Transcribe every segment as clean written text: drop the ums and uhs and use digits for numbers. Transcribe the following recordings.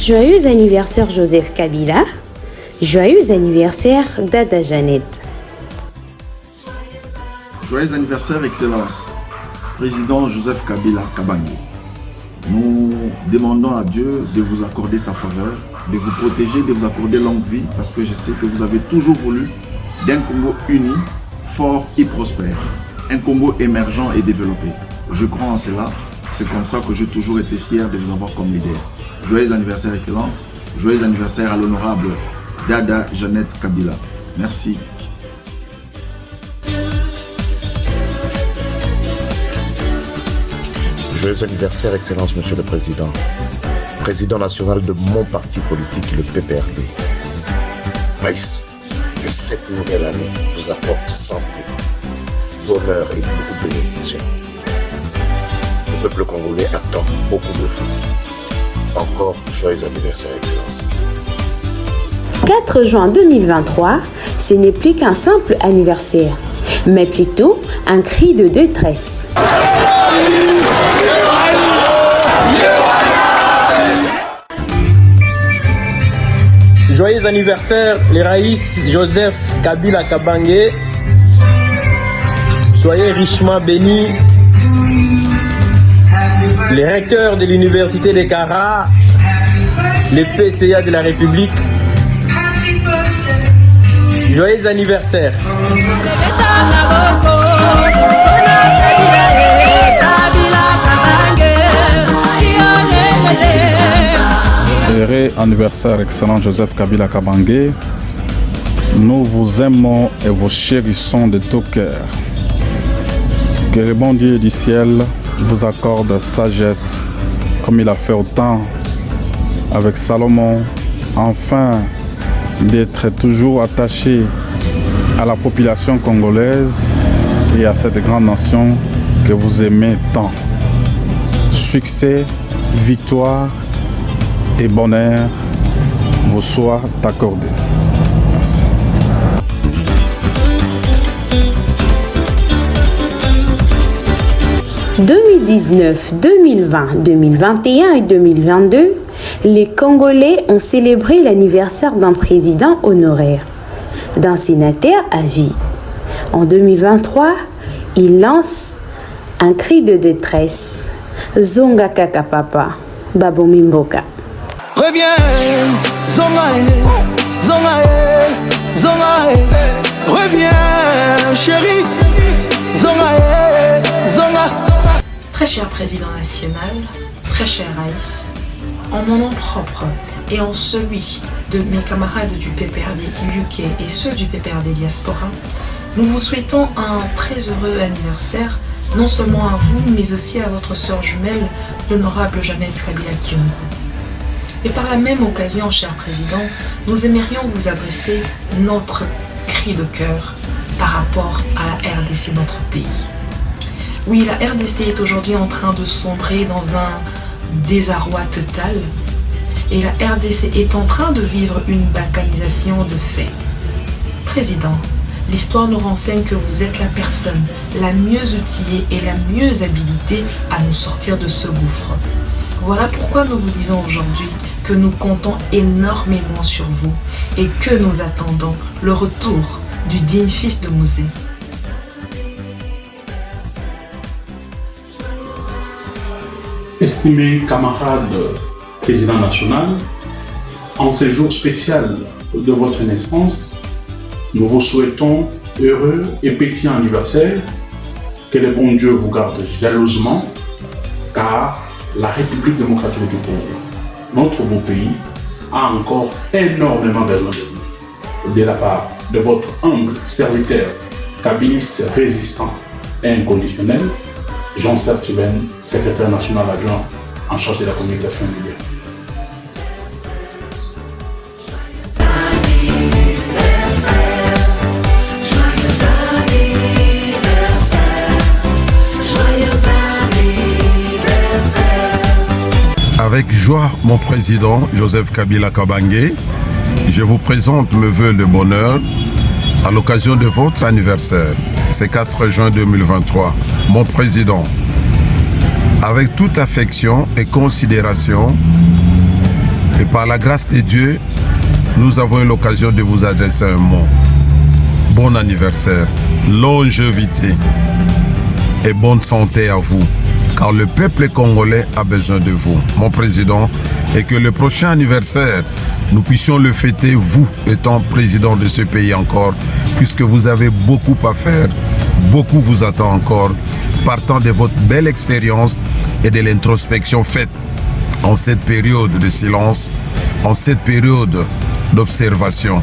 Joyeux anniversaire Joseph Kabila. Joyeux anniversaire Dada Jeannette. Joyeux anniversaire Excellence, Président Joseph Kabila Kabange. Nous demandons à Dieu de vous accorder sa faveur, de vous protéger, de vous accorder longue vie, parce que je sais que vous avez toujours voulu d'un Congo uni, fort et prospère, un Congo émergent et développé. Je crois en cela, c'est comme ça que j'ai toujours été fier de vous avoir comme leader. Joyeux anniversaire Excellence, joyeux anniversaire à l'honorable Dada Jeannette Kabila. Merci. Joyeux anniversaire, Excellence, Monsieur le Président. Président national de mon parti politique, le PPRD. Maïs, que cette nouvelle année vous apporte santé, bonheur et beaucoup de bénédictions. Le peuple congolais attend beaucoup de vous. Encore joyeux anniversaire, Excellence. 4 juin 2023, ce n'est plus qu'un simple anniversaire, mais plutôt un cri de détresse. Joyeux anniversaire, les Raïs Joseph Kabila Kabange. Soyez richement bénis. Les recteurs de l'Université de Kara, les PCA de la République. Joyeux anniversaire. Heureux anniversaire, excellent Joseph Kabila Kabange. Nous vous aimons et vous chérissons de tout cœur. Que le bon Dieu du ciel vous accorde sagesse, comme il a fait autant avec Salomon, afin d'être toujours attaché à la population congolaise et à cette grande nation que vous aimez tant. Succès, victoire et bonheur vous soient accordés. Merci. En 2019, 2020, 2021 et 2022, les Congolais ont célébré l'anniversaire d'un président honoraire, d'un sénateur à vie. En 2023, il lance un cri de détresse. Zonga Kaka Papa, Babo Mimboka. Reviens, Zongae, Zongae, Zongae, reviens, chérie, Zongae, Zonga. Très cher Président national, très cher Raïs, en mon nom propre et en celui de mes camarades du PPRD UK et ceux du PPRD Diaspora, nous vous souhaitons un très heureux anniversaire, non seulement à vous, mais aussi à votre sœur jumelle, l'honorable Jeannette Kabila Kyungu. Et par la même occasion, cher Président, nous aimerions vous adresser notre cri de cœur par rapport à la RDC, notre pays. Oui, la RDC est aujourd'hui en train de sombrer dans un désarroi total et la RDC est en train de vivre une balkanisation de fait. Président, l'histoire nous renseigne que vous êtes la personne la mieux outillée et la mieux habilitée à nous sortir de ce gouffre. Voilà pourquoi nous vous disons aujourd'hui que nous comptons énormément sur vous et que nous attendons le retour du digne fils de Mouzé. Estimé camarade président national, en ce jour spécial de votre naissance, nous vous souhaitons heureux et pétillant anniversaire. Que le bon Dieu vous garde jalousement, car la République démocratique du Congo, notre beau pays, a encore énormément besoin de vous. De la part de votre humble serviteur, kabyliste résistant et inconditionnel, Jean-Serge Tiben, secrétaire national adjoint en charge de la communication média. Avec joie, mon président Joseph Kabila Kabange, je vous présente mes vœux de bonheur à l'occasion de votre anniversaire. C'est 4 juin 2023. Mon président, avec toute affection et considération, Et par la grâce de Dieu, nous avons eu l'occasion de vous adresser un mot. Bon anniversaire, longévité et bonne santé à vous, car le peuple congolais a besoin de vous, mon président, et que le prochain anniversaire, nous puissions le fêter, vous étant président de ce pays encore, puisque vous avez beaucoup à faire, beaucoup vous attend encore, partant de votre belle expérience et de l'introspection faite en cette période de silence, en cette période d'observation.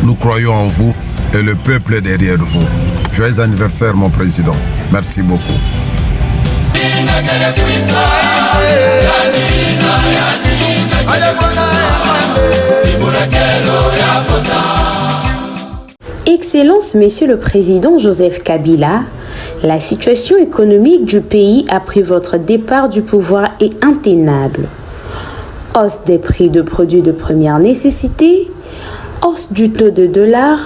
Nous croyons en vous et le peuple est derrière vous. Joyeux anniversaire, mon président. Merci beaucoup. Excellence, Monsieur le Président Joseph Kabila, la situation économique du pays après votre départ du pouvoir est intenable. Hausse des prix de produits de première nécessité, hausse du taux de dollar,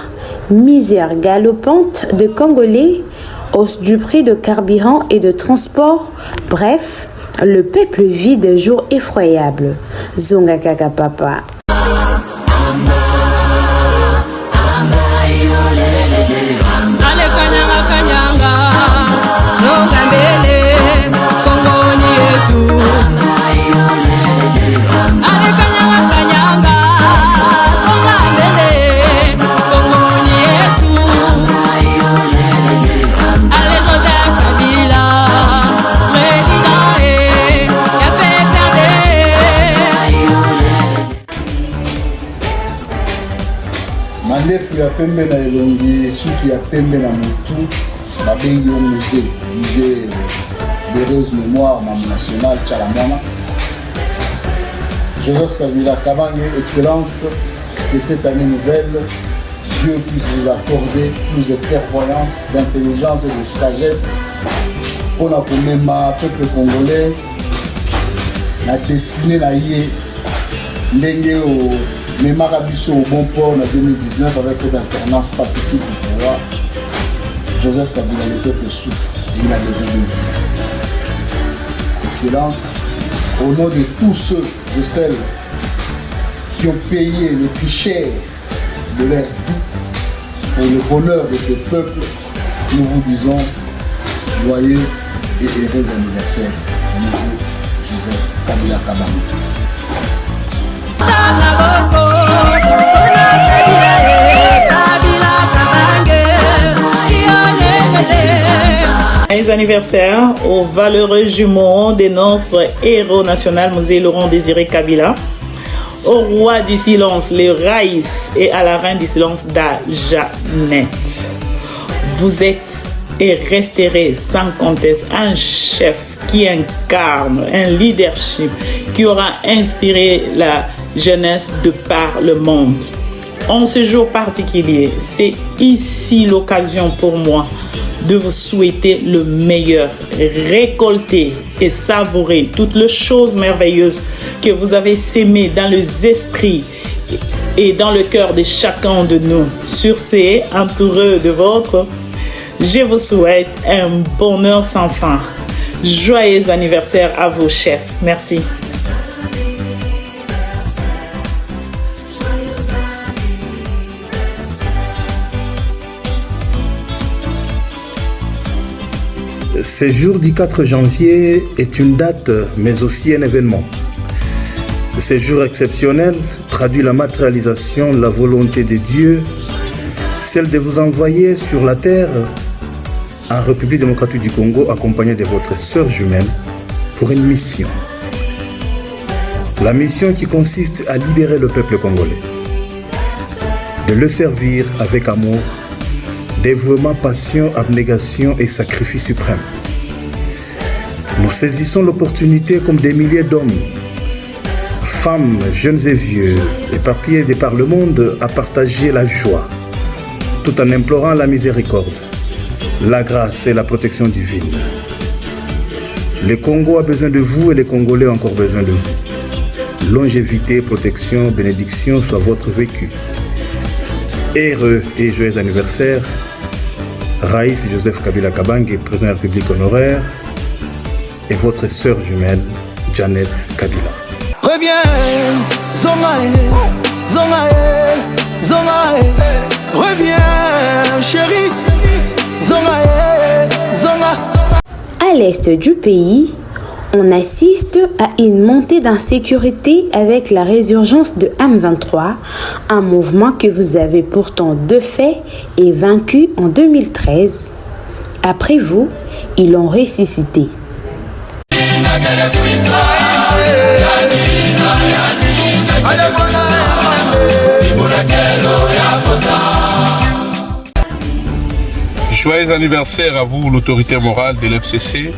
misère galopante de Congolais, hausse du prix de carburant et de transport. Bref, le peuple vit des jours effroyables. Zonga Kaka Papa. mandefu ya pembe na elongi suki ya pembe na motu babengi yo musée disait d'heureuse mémoire Mambo national Tchalamwana Joseph Kabila Kabange, excellence, que cette année nouvelle Dieu puisse vous accorder plus de clairvoyance, d'intelligence et de sagesse pour la peuple congolais la destinée na yé ndenge au Memara Bisso au bon port en 2019 avec cette alternance pacifique du pouvoir. Joseph Kabila, le peuple souffre et il a besoin de vous. Excellence, au nom de tous ceux et celles qui ont payé le plus cher de leur vie pour le bonheur de ce peuple, nous vous disons joyeux et heureux anniversaire, monsieur Joseph Kabila Kabange. Les anniversaires aux valeureux jumeaux de notre héros national, Mosée Laurent Désiré Kabila, au roi du silence, le Raïs, et à la reine du silence, Dajanet. Vous êtes et resterez sans conteste un chef qui incarne un leadership qui aura inspiré la jeunesse de par le monde. En ce jour particulier, c'est ici l'occasion pour moi de vous souhaiter le meilleur, récolter et savourer toutes les choses merveilleuses que vous avez sémées dans les esprits et dans le cœur de chacun de nous. Sur ces, entourés de votre, je vous souhaite un bonheur sans fin. Joyeux anniversaire à vos chefs. Merci. Ce jour du 4 janvier est une date, mais aussi un événement. Ce jour exceptionnel traduit la matérialisation de la volonté de Dieu, celle de vous envoyer sur la terre en République démocratique du Congo, accompagné de votre sœur jumelle, pour une mission. La mission qui consiste à libérer le peuple congolais, de le servir avec amour, dévouement, passion, abnégation et sacrifice suprême. Nous saisissons l'opportunité comme des milliers d'hommes, femmes, jeunes et vieux, éparpillés de par le monde, à partager la joie, tout en implorant la miséricorde, la grâce et la protection divine. Le Congo a besoin de vous et les Congolais ont encore besoin de vous. Longévité, protection, bénédiction soit votre vécu. Heureux et joyeux anniversaire, Raïs Joseph Kabila Kabange, président de la République honoraire, et votre sœur jumelle, Janet Kabila. Reviens, Zonga, reviens chérie, Zonga. À l'est du pays, on assiste à une montée d'insécurité avec la résurgence de M23, un mouvement que vous avez pourtant de fait et vaincu en 2013. Après vous, ils l'ont ressuscité. Joyeux anniversaire à vous, l'autorité morale de l'FCC,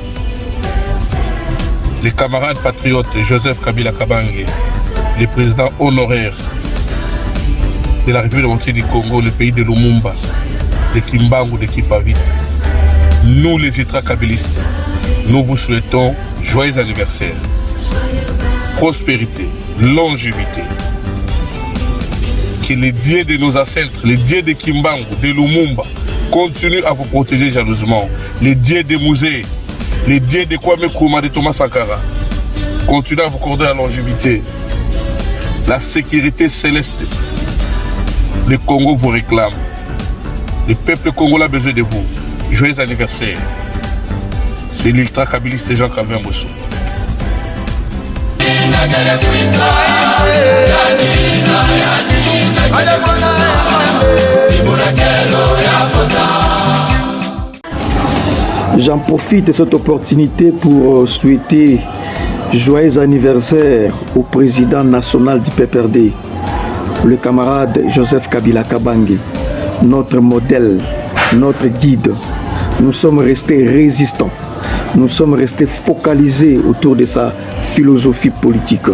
les camarades patriotes Joseph Kabila Kabange, le président honoraire de la République démocratique du Congo, le pays de Lumumba, de Kimbangu, de Kipavit. Nous, les ultra-kabilistes, nous vous souhaitons joyeux anniversaire, prospérité, longévité. Que les dieux de nos ancêtres, les dieux de Kimbangu, de Lumumba, continuent à vous protéger jalousement. Les dieux de Mouzé, les dieux de Kwame Nkrumah, de Thomas Sankara, continuent à vous accorder la longévité, la sécurité céleste. Le Congo vous réclame. Le peuple congolais a besoin de vous. Joyeux anniversaire. C'est l'ultra-kabiliste Jean Calvin Bosso. J'en profite de cette opportunité pour souhaiter joyeux anniversaire au président national du PPRD, le camarade Joseph Kabila Kabange, notre modèle, notre guide. Nous sommes restés résistants, nous sommes restés focalisés autour de sa philosophie politique.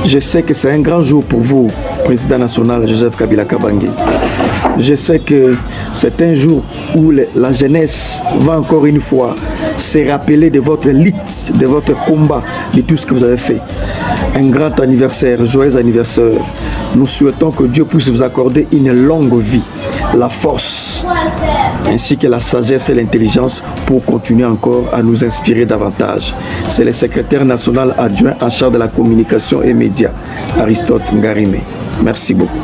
Je sais que c'est un grand jour pour vous, président national Joseph Kabila Kabange. Je sais que c'est un jour où la jeunesse va encore une fois se rappeler de votre lutte, de votre combat, de tout ce que vous avez fait. Un grand anniversaire, joyeux anniversaire. Nous souhaitons que Dieu puisse vous accorder une longue vie, la force, ainsi que la sagesse et l'intelligence pour continuer encore à nous inspirer davantage. C'est le secrétaire national adjoint en charge de la communication et médias, Aristote Ngarime. Merci beaucoup.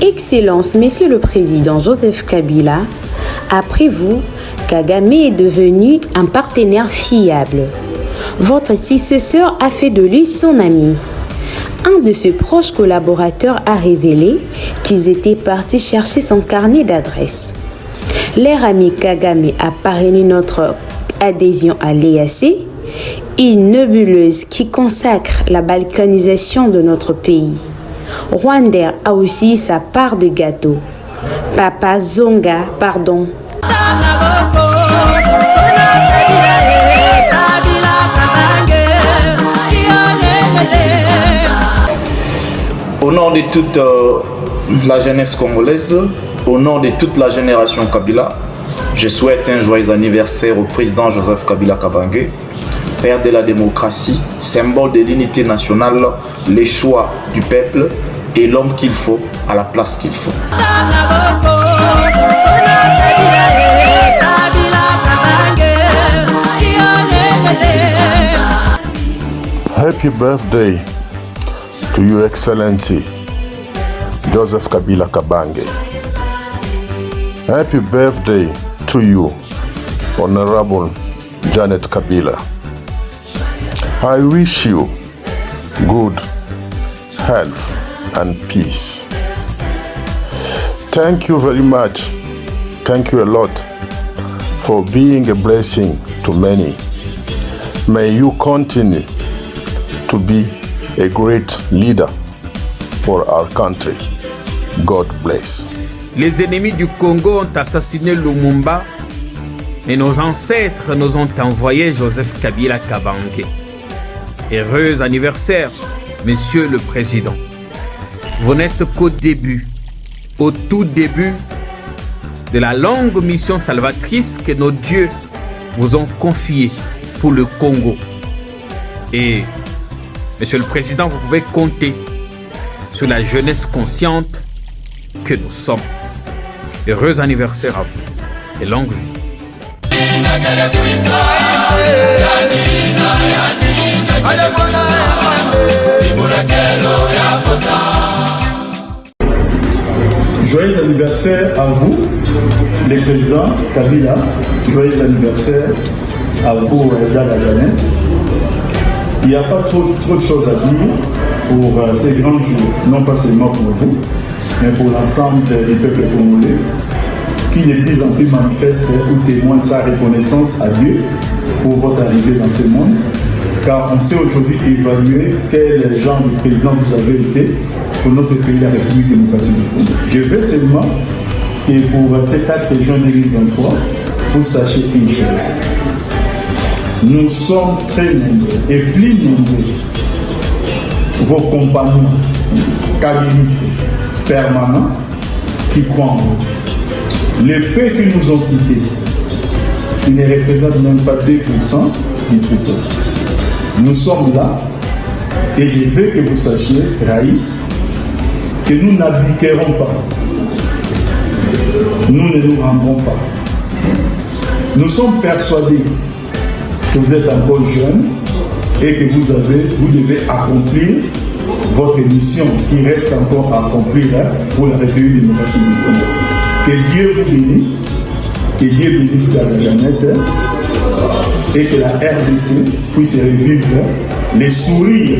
Excellence, Monsieur le Président Joseph Kabila, après vous, Kagame est devenu un partenaire fiable. Votre successeur a fait de lui son ami. Un de ses proches collaborateurs a révélé qu'ils étaient partis chercher son carnet d'adresses. Leur ami Kagame a parrainé notre adhésion à l'EAC, une nébuleuse qui consacre la balkanisation de notre pays. Rwanda a aussi sa part de gâteau. Papa Zonga, pardon. Au nom de toute la jeunesse congolaise, au nom de toute la génération Kabila, je souhaite un joyeux anniversaire au président Joseph Kabila Kabange, père de la démocratie, symbole de l'unité nationale, les choix du peuple et l'homme qu'il faut à la place qu'il faut. Happy birthday to Your Excellency Joseph Kabila Kabange. Happy birthday to you, Honorable Janet Kabila. I wish you good health and peace. Thank you very much. Thank you a lot for being a blessing to many. May you continue to be a great leader for our country. God bless. Les ennemis du Congo ont assassiné Lumumba, mais nos ancêtres nous ont envoyé Joseph Kabila Kabange. Heureux anniversaire, Monsieur le Président. Vous n'êtes qu'au début, au tout début de la longue mission salvatrice que nos dieux vous ont confiée pour le Congo. Et, Monsieur le Président, vous pouvez compter sur la jeunesse consciente que nous sommes. Heureux anniversaire à vous et longue vie. Joyeux anniversaire à vous, le président Kabila. Joyeux anniversaire à vous, Edda la Jeannette. Il n'y a pas trop de choses à dire pour ces grands jours, non pas seulement pour vous, mais pour l'ensemble du peuple congolais, qui de plus en plus manifeste ou témoigne sa reconnaissance à Dieu pour votre arrivée dans ce monde, car on sait aujourd'hui évaluer quel genre de président vous avez été pour notre pays, la République démocratique du Congo. Je veux seulement que pour cet acte de juin 2023, vous sachiez une chose. Nous sommes très nombreux et plus nombreux, vos compagnons kabilistes permanents qui croient en vous. Les peu qui nous ont quittés, ils ne représentent même pas 2% du troupeau. Nous sommes là et je veux que vous sachiez, Raïs, que nous n'abdiquerons pas. Nous ne nous rendrons pas. Nous sommes persuadés que vous êtes encore jeune et que vous devez accomplir votre mission qui reste encore à accomplir pour la République démocratique du Congo. Que Dieu vous bénisse, que Dieu bénisse la Jeannette et que la RDC puisse revivre les sourires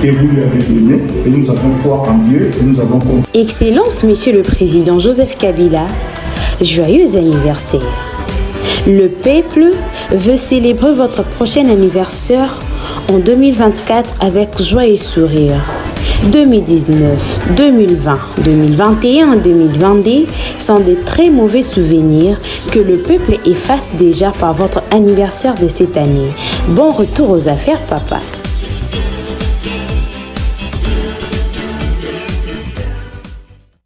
que vous lui avez donnés. Et nous avons foi en Dieu et nous avons confiance. Excellence, Monsieur le Président Joseph Kabila, joyeux anniversaire. Le peuple veut célébrer votre prochain anniversaire en 2024 avec joie et sourire. 2019, 2020, 2021 et 2022 sont des très mauvais souvenirs que le peuple efface déjà par votre anniversaire de cette année. Bon retour aux affaires, papa.